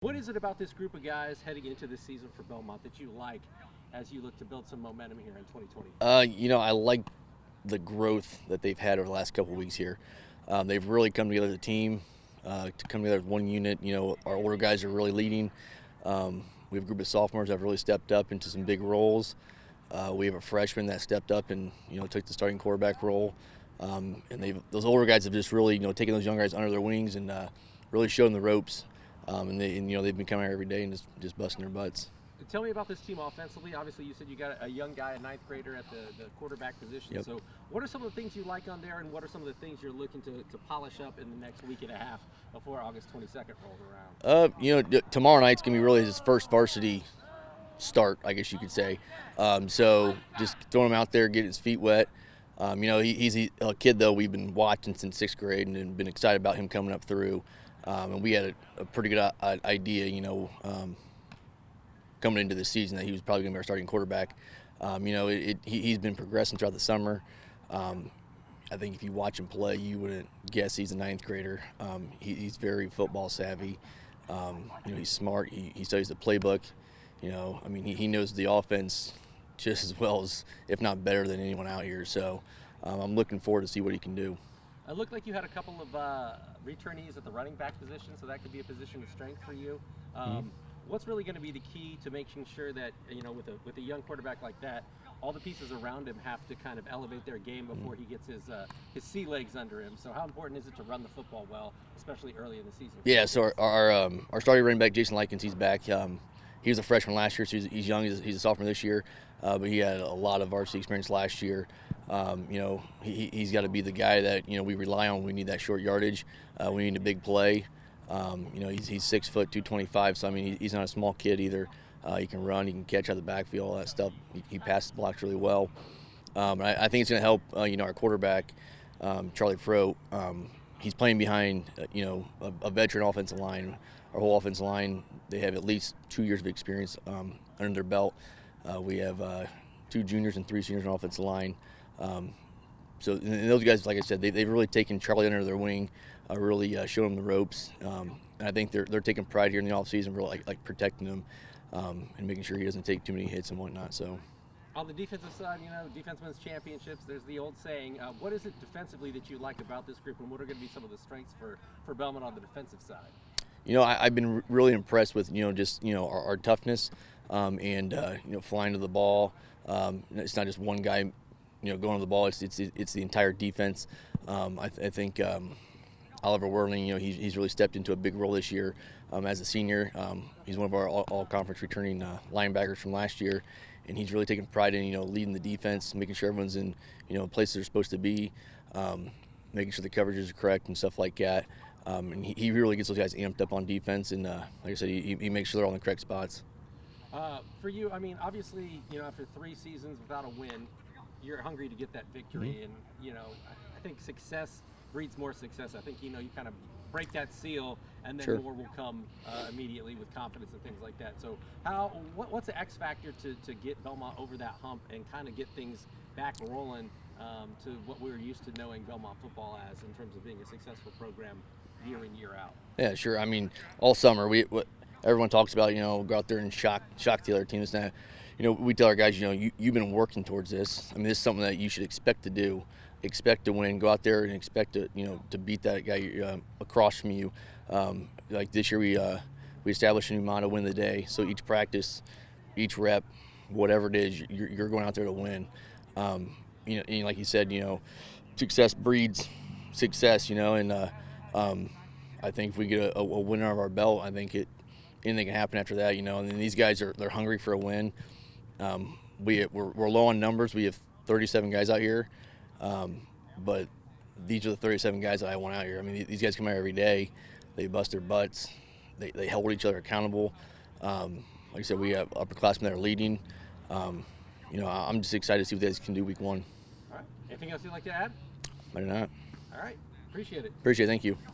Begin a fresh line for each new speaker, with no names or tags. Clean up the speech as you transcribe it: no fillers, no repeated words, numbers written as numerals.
What is it about this group of guys heading into this season for Belmont that you like as you look to build some momentum here in 2020?
I like the growth that they've had over the last couple of weeks here. They've really come together as a team, to come together as one unit. Our older guys are really leading. We have a group of sophomores that have really stepped up into some big roles. We have a freshman that stepped up and took the starting quarterback role. And those older guys have just really taken those young guys under their wings and really showed them the ropes. They've been coming out every day and just busting their butts.
Tell me about this team offensively. Obviously, you said you got a young guy, a ninth grader at the quarterback position.
Yep.
So what are some of the things you like on there, and what are some of the things you're looking to polish up in the next week and a half before August 22nd rolls around?
Tomorrow night's going to be really his first varsity start, I guess you could say. So just throwing him out there, get his feet wet. He's a kid, though, we've been watching since sixth grade and been excited about him coming up through. And we had a pretty good idea, coming into this season that he was probably going to be our starting quarterback. He's been progressing throughout the summer. I think if you watch him play, you wouldn't guess he's a ninth grader. He's very football savvy. He's smart. He studies the playbook. He knows the offense just as well as, if not better than anyone out here. So I'm looking forward to see what he can do.
It looked like you had a couple of returnees at the running back position, so that could be a position of strength for you. What's really going to be the key to making sure that, with a young quarterback like that, all the pieces around him have to kind of elevate their game before he gets his sea legs under him? So how important is it to run the football well, especially early in the season?
Yeah, so our starting running back, Jason Likens, he's back. He was a freshman last year, so he's young. He's a sophomore this year, but he had a lot of varsity experience last year. He's got to be the guy that we rely on. We need that short yardage. We need a big play. He's 6 foot 225, so he's not a small kid either. He can run, he can catch out of the backfield, all that stuff. He passes blocks really well. I think it's going to help. Our quarterback, Charlie Froh. He's playing behind a veteran offensive line. Our whole offensive line, they have at least 2 years of experience under their belt. We have 2 juniors and 3 seniors on offensive line. So and those guys, like I said, they've really taken Charlie under their wing, really showed him the ropes. And I think they're taking pride here in the offseason, really like protecting him and making sure he doesn't take too many hits and whatnot. So.
On the defensive side, defense wins championships. There's the old saying. What is it defensively that you like about this group, and what are going to be some of the strengths for Bellmont on the defensive side?
I've been really impressed with our toughness and flying to the ball. It's not just one guy going to the ball. It's the entire defense. I think Oliver Werling, he's really stepped into a big role this year as a senior. He's one of our all-conference returning linebackers from last year, and he's really taken pride in leading the defense, making sure everyone's in places they're supposed to be, making sure the coverages are correct and stuff like that. And he really gets those guys amped up on defense, and like I said, he makes sure they're all in the correct spots.
For you, obviously, after 3 seasons without a win, you're hungry to get that victory, and I think success breeds more success. I think you kind of break that seal, and then
Sure.
more will come immediately with confidence and things like that. So, what's the X factor to get Belmont over that hump and kind of get things back rolling to what we were used to knowing Belmont football as in terms of being a successful program year in, year out?
Yeah, sure. All summer everyone talks about, go out there and shock the other teams. Now, we tell our guys, you've been working towards this. This is something that you should expect to do, expect to win. Go out there and expect to, to beat that guy across from you. Like this year, we established a new motto: win the day. So each practice, each rep, whatever it is, you're going out there to win. And like you said, success breeds success. And I think if we get a win under our belt, I think anything can happen after that. And then these guys they're hungry for a win. We're low on numbers. We have 37 guys out here, but these are the 37 guys that I want out here. These guys come out every day. They bust their butts. They hold each other accountable. Like I said, we have upperclassmen that are leading. I'm just excited to see what these guys can do week 1.
All right. Anything else you'd like to add?
I do not.
All right. Appreciate it.
Appreciate it. Thank you.